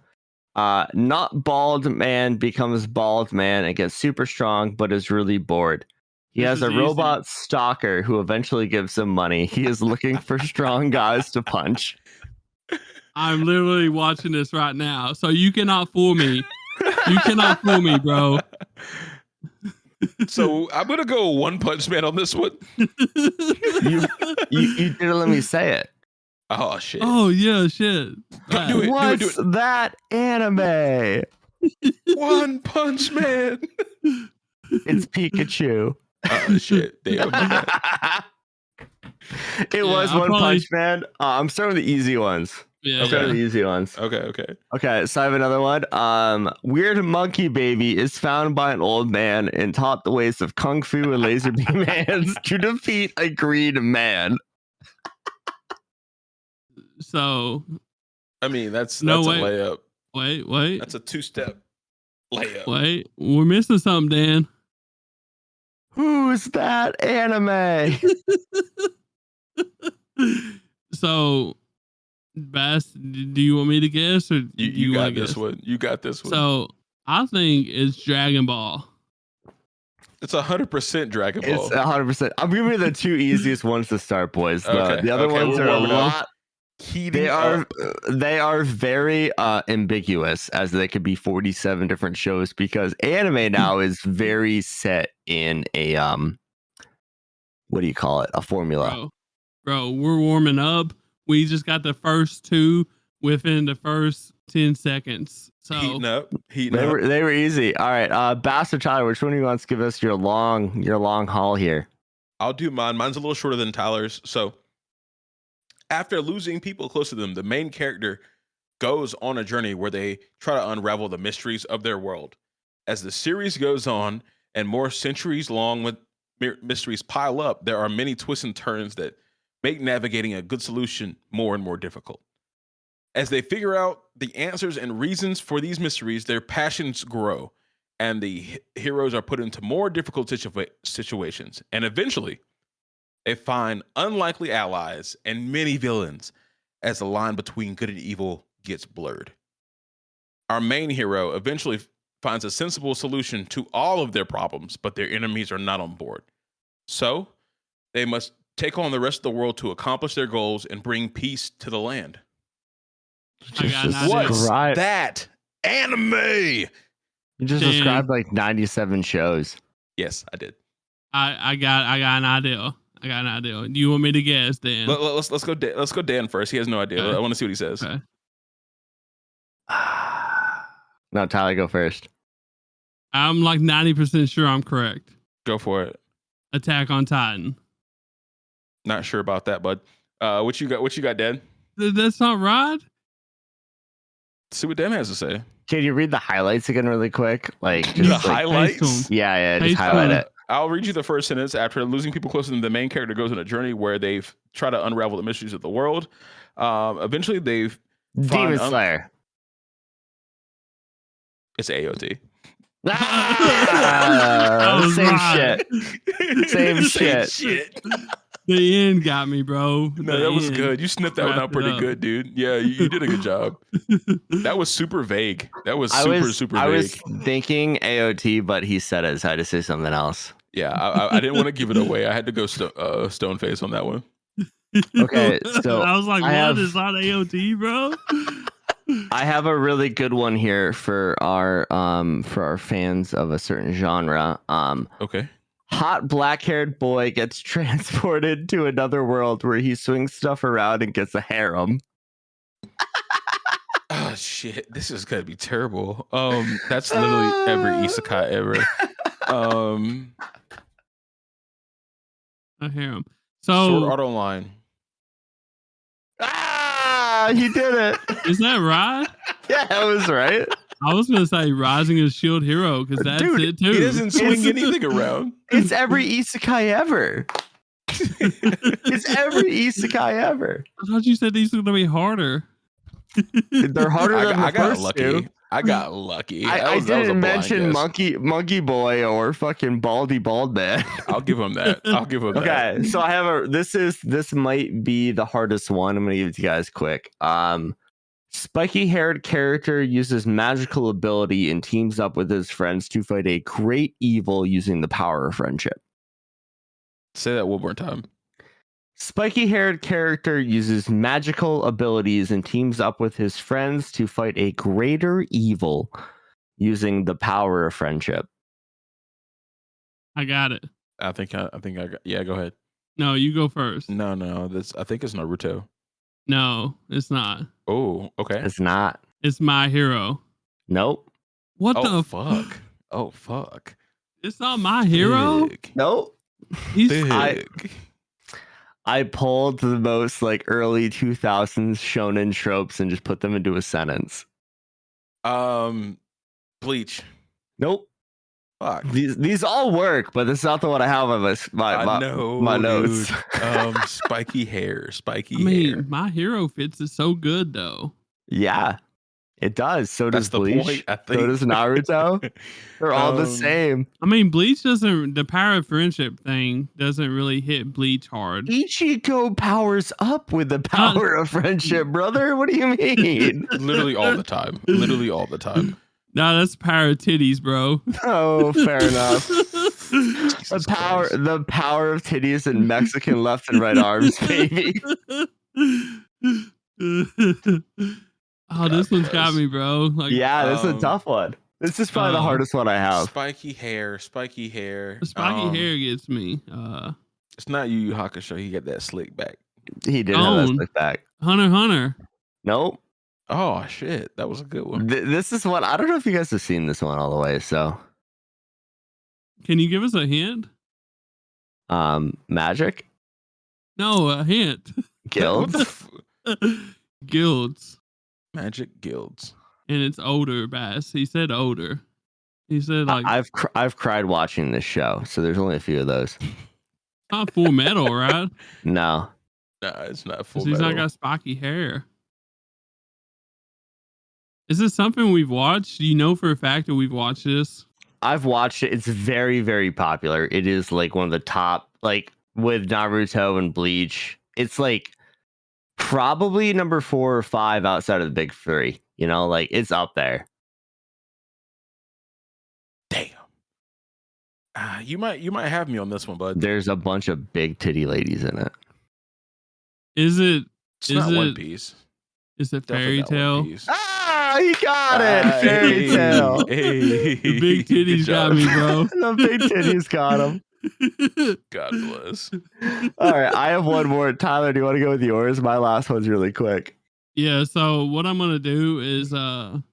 Not bald man becomes bald man and gets super strong, but is really bored. He has a robot stalker who eventually gives him money. He is looking for strong guys to punch. I'm literally watching this right now, so you cannot fool me. You cannot fool me, bro. So I'm gonna go One Punch Man on this one. You didn't let me say it. Oh shit. Oh yeah, shit. Do it. What's that anime? One Punch Man. It's Pikachu. Oh shit. Damn. It was One Punch Man. I'm starting with the easy ones. Yeah. Okay. The easy ones. Okay. So I have another one. Weird monkey baby is found by an old man and taught the ways of kung fu and laser beam hands to defeat a green man. So, I mean, that's a layup. Wait. That's a 2-step layup. Wait, we're missing something, Dan. Who's that anime? So, Bass, do you want me to guess or you got this one? You got this one. So, I think it's Dragon Ball. It's 100% Dragon Ball. It's 100%. I'm giving you the two easiest ones to start, boys. The other ones are a lot. They are very ambiguous, as they could be 47 different shows, because anime now is very set in a what do you call it? A formula. Bro, we're warming up. We just got the first two within the first 10 seconds. So heating up. They were easy. All right, Bass or Tyler, which one do you want to give us your long haul here? I'll do mine. Mine's a little shorter than Tyler's. So after losing people close to them, the main character goes on a journey where they try to unravel the mysteries of their world. As the series goes on and more centuries-long mysteries pile up, there are many twists and turns that make navigating a good solution more and more difficult. As they figure out the answers and reasons for these mysteries, their passions grow, and the heroes are put into more difficult situations. And eventually, they find unlikely allies and many villains as the line between good and evil gets blurred. Our main hero eventually finds a sensible solution to all of their problems, but their enemies are not on board. So they must take on the rest of the world to accomplish their goals and bring peace to the land. What's that anime? You just described like 97 shows. Yes, I did. I got an idea. Do you want me to guess, Dan? Let's go. Let's go, Dan first. He has no idea. Okay. I want to see what he says. Okay. No, Tyler, go first. I'm like 90% sure I'm correct. Go for it. Attack on Titan. Not sure about that, bud. What you got, Dan? That's not right. Let's see what Dan has to say. Can you read the highlights again really quick? Like just the highlights? Yeah, just highlight it. I'll read you the first sentence. After losing people close to them, the main character goes on a journey where they've tried to unravel the mysteries of the world. Eventually, they've Demon Slayer. It's AOT. Same shit. The end got me, bro. No, that was good. You snipped that one out pretty good, dude. Yeah, you did a good job. That was super vague. That was super vague. I was thinking AOT, but he said it, so I had to say something else. Yeah, I didn't want to give it away. I had to go stone face on that one. Okay, so I was like, "What is not AOT, bro?" I have a really good one here for our fans of a certain genre. Okay. Hot black-haired boy gets transported to another world where he swings stuff around and gets a harem. Oh shit! This is gonna be terrible. That's literally every isekai ever. A harem. So Sword Art Online. He did it. Is that right? Yeah, that was right. I was gonna say Rising of Shield Hero because that's it too. He doesn't swing anything around. It's every isekai ever. It's every isekai ever. I thought you said these were gonna be harder. They're harder than the I got first lucky. two. I got lucky. I didn't mention monkey boy or fucking baldy bald man. I'll give him that. Okay, so I have this might be the hardest one. I'm gonna give it to you guys quick. Spiky haired character uses magical ability and teams up with his friends to fight a great evil using the power of friendship. Say that one more time. Spiky-haired character uses magical abilities and teams up with his friends to fight a greater evil using the power of friendship. I got it. I think I got. Yeah, go ahead. No, you go first. No. I think it's Naruto. No, it's not. Oh, okay. It's not. It's My Hero. Nope. What Oh, the fuck? Oh, fuck. It's not My Hero? Big. Nope. He's Big. I pulled the most like early 2000s shonen tropes and just put them into a sentence. Bleach. Nope. Fuck. These all work, but this is not the one I have on my notes. Spiky hair. Spiky I mean, hair. My Hero fits it so good though. Yeah, it does. So does That's the Bleach. point, I think. So does Naruto. They're all the same. I mean, Bleach doesn't. The power of friendship thing doesn't really hit Bleach hard. Ichigo powers up with the power of friendship, brother. What do you mean? Literally all the time. Literally all the time. No, that's the power of titties, bro. Oh, fair enough. Jesus Christ. The power of titties and Mexican left and right arms, baby. Oh, this one's got me, bro. Like, yeah, this is a tough one. This is probably the hardest one I have. Spiky hair. Spiky hair gets me. It's not Yu Yu Hakusho. He got that slick back. He did have that slick back. Hunter. Nope. Oh shit, that was a good one. This is one. I don't know if you guys have seen this one all the way. So, can you give us a hint? Magic. No, a hint. Guilds. Guilds. Magic guilds. And it's older, Bass. He said older. He said like I've cried watching this show, so there's only a few of those. Not Full Metal, right? No. Nah, it's not Full He's Metal. not got spiky hair. Is this something we've watched? Do you know for a fact that we've watched this? I've watched it. It's very, very popular. It is like one of the top, like with Naruto and Bleach. It's like probably number 4 or 5 outside of the big 3. You know, like it's up there. Damn. You might have me on this one, bud. There's a bunch of big titty ladies in it. Is it? It's not One Piece. Is it Fairy Tail? Ah, you got it. Fairy Tail. Hey. The big titties got me, bro. The big titties got him. God bless. All right, I have one more. Tyler, do you want to go with yours? My last one's really quick. Yeah, so what I'm gonna do is I'm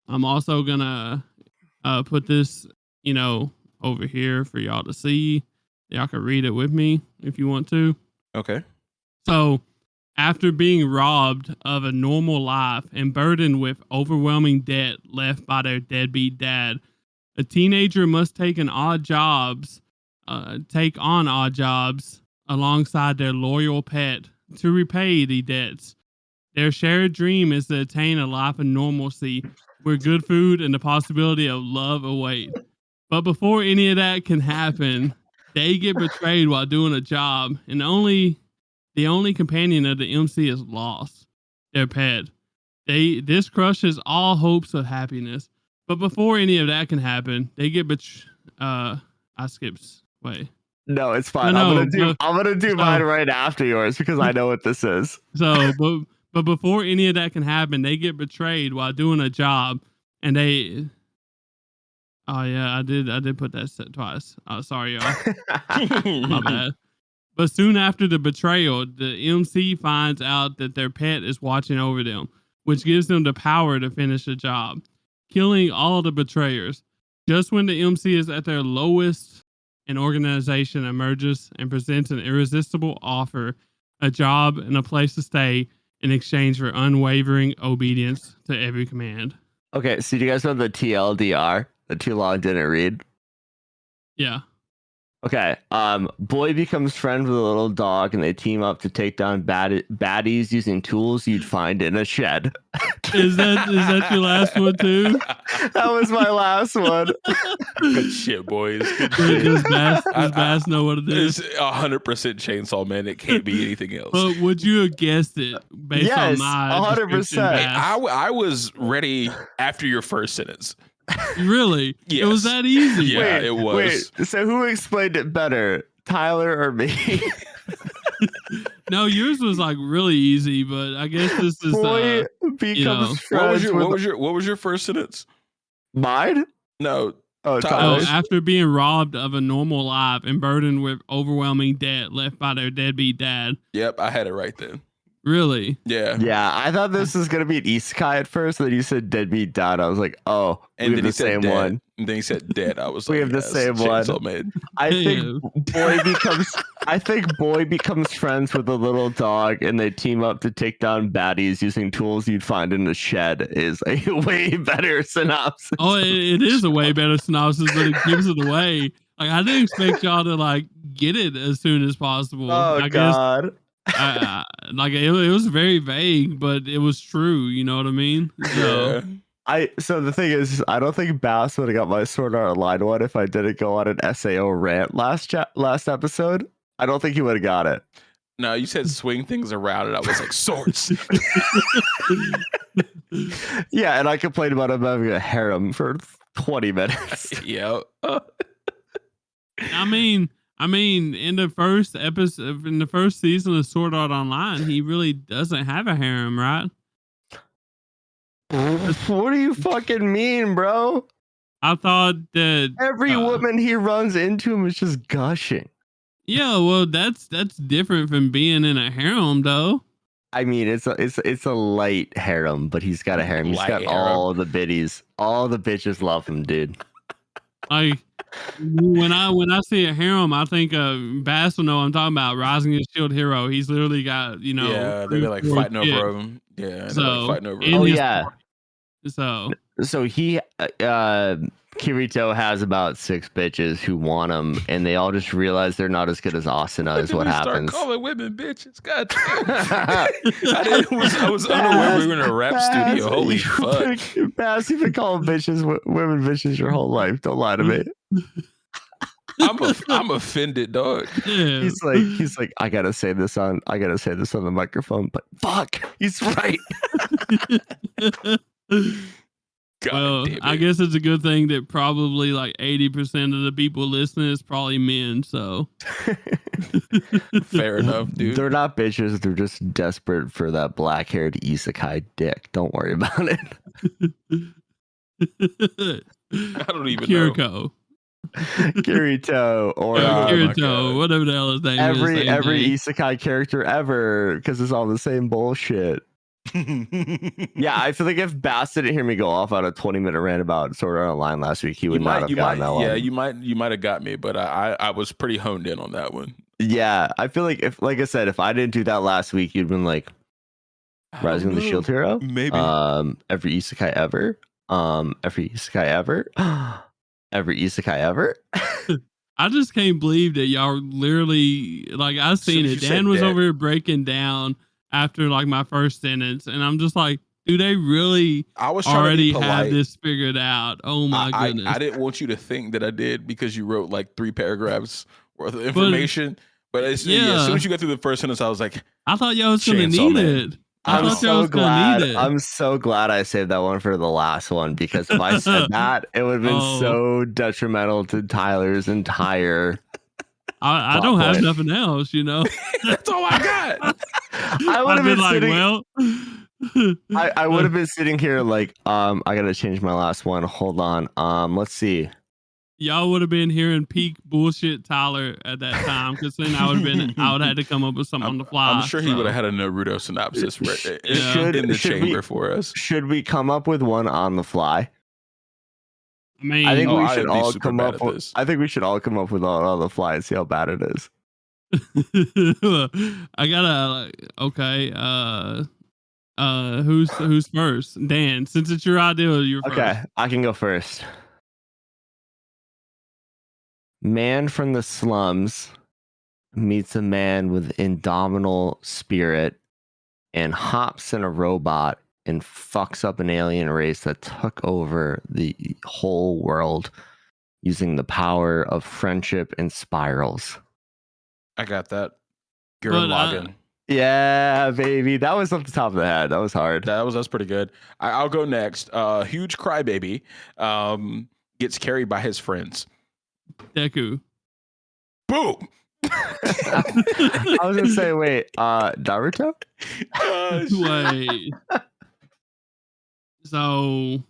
also gonna put this, over here for y'all to see. Y'all can read it with me if you want to. Okay. So, after being robbed of a normal life and burdened with overwhelming debt left by their deadbeat dad, a teenager must take on odd jobs alongside their loyal pet to repay the debts. Their shared dream is to attain a life of normalcy where good food and the possibility of love await. But before any of that can happen, they get betrayed while doing a job, and the only companion of the MC is lost, their pet. This crushes all hopes of happiness. But before any of that can happen, they get I skipped. Wait. No, it's fine. I'm gonna do mine right after yours because I know what this is. So, but before any of that can happen, they get betrayed while doing a job, and they. Oh yeah, I did put that twice. Oh, sorry, y'all. My bad. But soon after the betrayal, the MC finds out that their pet is watching over them, which gives them the power to finish the job, killing all the betrayers. Just when the MC is at their lowest, an organization emerges and presents an irresistible offer, a job and a place to stay in exchange for unwavering obedience to every command. Okay, so do you guys know the TLDR? The too long didn't read? Yeah. Okay. Boy becomes friends with a little dog, and they team up to take down baddies using tools you'd find in a shed. Is that your last one too? That was my last one. Good shit, boys. Good shit. Does Bass know what it is? It's 100% Chainsaw Man. It can't be anything else. But would you have guessed it based on my 100%? I was ready after your first sentence. Really? Yes. It was that easy. Yeah, it was. Wait, so who explained it better, Tyler or me? No, yours was like really easy, but I guess this is Boy becomes friends. What was your first sentence? Mine? No. Oh, after being robbed of a normal life and burdened with overwhelming debt left by their deadbeat dad. Yep, I had it right then. Really? Yeah. Yeah, I thought this was gonna be an isekai at first, and then you said deadbeat dad. I was like, oh, and we have the same one. And then he said dead. I was we like, have the same one. I think boy becomes friends with a little dog, and they team up to take down baddies using tools you'd find in a shed. Is a way better synopsis. Oh, it is a way better synopsis, but it gives it away. Like I didn't expect y'all to like get it as soon as possible. Oh God. Like it was very vague, but it was true. You know what I mean? So. Yeah. So the thing is, I don't think Bass would have got my Sword Art Online one if I didn't go on an SAO rant last episode. I don't think he would have got it. No, you said swing things around, and I was like, swords. Yeah, and I complained about him having a harem for 20 minutes. Yeah. I mean, in the first episode, in the first season of Sword Art Online, he really doesn't have a harem, right? What do you fucking mean, bro? I thought that every woman he runs into him is just gushing. Yeah, well, that's different from being in a harem, though. I mean, it's a light harem, but he's got a harem. He's got all the biddies. All the bitches love him, dude. Like when I see a harem, I think Bass will know what I'm talking about. Rising of Shield Hero. He's literally got, you know, yeah, they're like fighting over him. Yeah, so like fighting over him. Oh yeah. So he Kirito has about 6 bitches who want him, and they all just realize they're not as good as Asuna. Is what happens. Start calling women bitches. God damn. I was unaware we were in a rap studio. Holy fuck. Bass, you've been calling women bitches your whole life. Don't lie to me. I'm offended, dog. Yeah. He's like, I gotta say this on the microphone, but fuck, he's right. Well, I guess it's a good thing that probably like 80% of the people listening is probably men. So fair enough, dude. They're not bitches. They're just desperate for that black-haired isekai dick. Don't worry about it. I don't even know. Kirito or Kirito, whatever the hell his name is. Every isekai character ever, because it's all the same bullshit. Yeah, I feel like if Bass didn't hear me go off on a 20-minute rant about Sword Art Online last week, he would not have gotten that one. Yeah, you might have got me, but I was pretty honed in on that one. Yeah, I feel like like I said, if I didn't do that last week, you'd been like Rising of the Shield Hero, maybe every isekai ever, every isekai ever, every isekai ever. I just can't believe that y'all literally like I've seen it. Dan was over here breaking down after like my first sentence, and I'm just like, do they really already have this figured out? Oh my goodness. I didn't want you to think that I did because you wrote like 3 paragraphs worth of information. But as soon as you got through the first sentence, I was like, I thought y'all was gonna need it. I'm so glad I saved that one for the last one, because if I said that, it would have been so detrimental to Tyler's entire I don't have nothing else, you know. That's all I got. I would have been like, sitting, well, I would have been sitting here like, I gotta change my last one. Hold on. Let's see. Y'all would have been hearing peak bullshit Tyler at that time, because then I would have had to come up with something on the fly. I'm sure he would have had a Naruto synopsis in the chamber for us. Should we come up with one on the fly? I mean, I think we should all come up with. I think we should all come up with on the fly and see how bad it is. I gotta okay. Who's first? Dan, since it's your idea, you're first. Okay, I can go first. Man from the slums meets a man with indomitable spirit and hops in a robot and fucks up an alien race that took over the whole world using the power of friendship and spirals. I got that. Gurren Lagann. Yeah, baby. That was off the top of the head. That was hard. That's pretty good. I'll go next. Huge crybaby gets carried by his friends. Deku. Boom. I was gonna say, wait, Naruto? Wait. So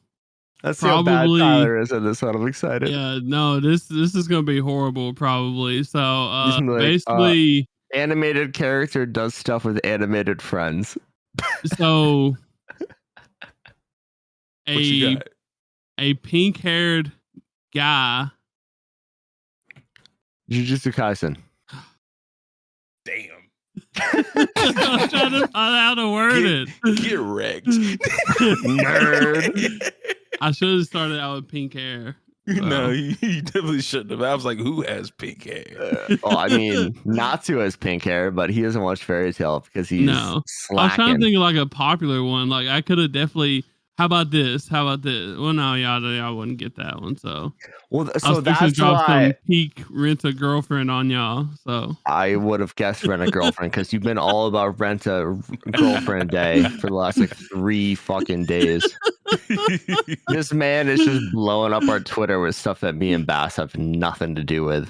let's see how bad Tyler is in this one. I'm excited. Yeah, no, this is gonna be horrible, probably. So like, basically, animated character does stuff with animated friends. So a pink-haired guy. Jujutsu Kaisen. Damn. I'm trying to find out how to word it. Get wrecked. Nerd. I should have started out with pink hair. So. No, you definitely shouldn't have. I was like, who has pink hair? Well, I mean, Natsu has pink hair, but he doesn't watch Fairy Tail because he's slacking. I was trying to think of like a popular one. Like I could have definitely. How about this? Well, no, y'all wouldn't get that one. So, so that's why some peak rent a girlfriend on y'all. So I would have guessed rent a girlfriend because you've been all about rent a girlfriend day for the last like 3 fucking days. This man is just blowing up our Twitter with stuff that me and Bass have nothing to do with.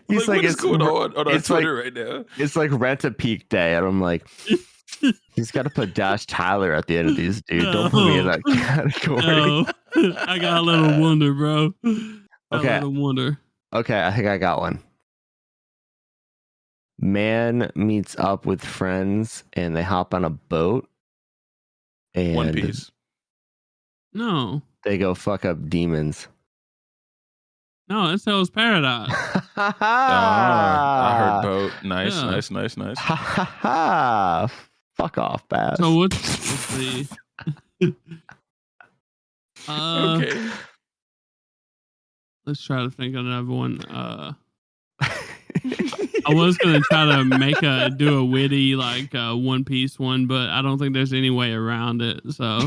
He's like, what's going on our Twitter right now? It's like rent a peak day, and I'm like. He's got to put Dash Tyler at the end of these, dude. Don't put me in that category. No. I got a little wonder, bro. Okay. Okay, I think I got one. Man meets up with friends and they hop on a boat. And One Piece. No. They go fuck up demons. No, that's Hell's Paradise. I heard boat. Nice. Ha ha ha. Fuck off, Bass. So let's see. Okay. Let's try to think of another one. I was gonna try to do a witty like One Piece one, but I don't think there's any way around it. So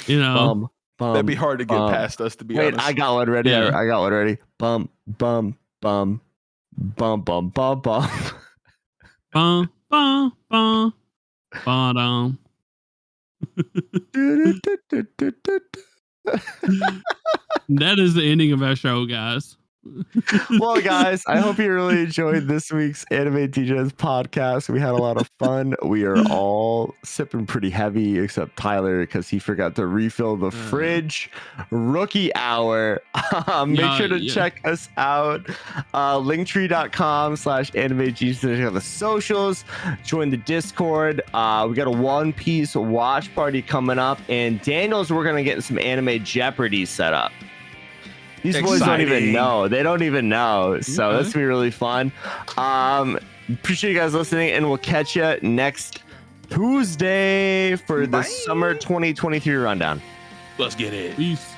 you know, that'd be hard to get past us. To be honest, I got one ready. Yeah. I got one ready. Bum bum bum bum bum bum bum. Bum bum bum bum. That is the ending of our show, guys. Well, guys, I hope you really enjoyed this week's Anime Degens podcast. We had a lot of fun. We are all sipping pretty heavy, except Tyler, because he forgot to refill the fridge. Rookie hour. Make sure to check us out. Linktree.com/Anime Degens on the socials. Join the Discord. We got a One Piece watch party coming up, and Daniel's we're gonna get some Anime Jeopardy set up. These boys don't even know. They don't even know. So that's gonna be really fun. Appreciate you guys listening, and we'll catch you next Tuesday for the summer 2023 rundown. Let's get it. Peace.